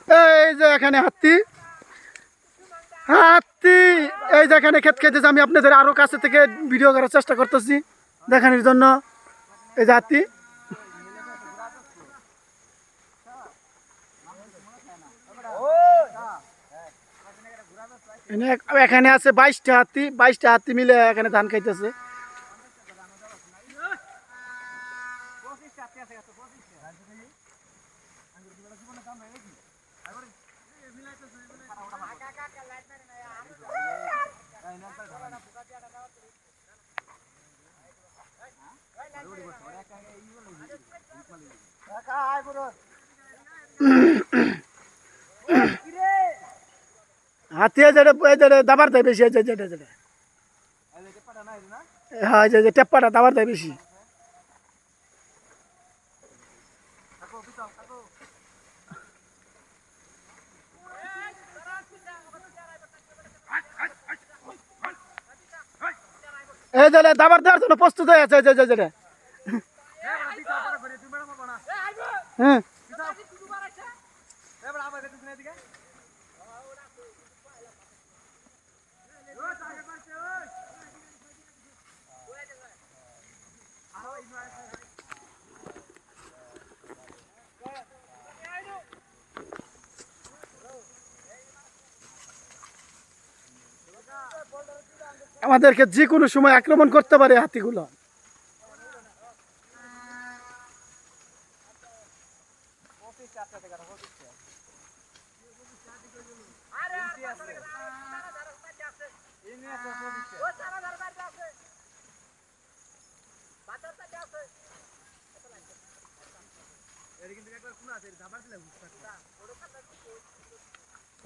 এই যে এখানে হাতি হাতি এই যে এখানে ক্ষেত খেতেছে। আমি আপনাদের আরো কাছে থেকে ভিডিও করার চেষ্টা করতেছি দেখানোর জন্য। এই যে হাতি এখানে আছে 22টা হাতি। 22টা হাতি মিলে এখানে ধান খাইতেছে। হাতি যেটা দাবার দেয় বেশি, যেটা হ্যাঁ যে টেপ্পাটা দাবার দেয় বেশি। এই যে দাবার দেওয়ার জন্য প্রস্তুত হয়ে আছে। যেটা হ্যাঁ আমাদেরকে যে কোনো সময় আক্রমণ করতে পারে হাতিগুলো। এটা কিন্তু একবার কোন আছে ধাবার দিলে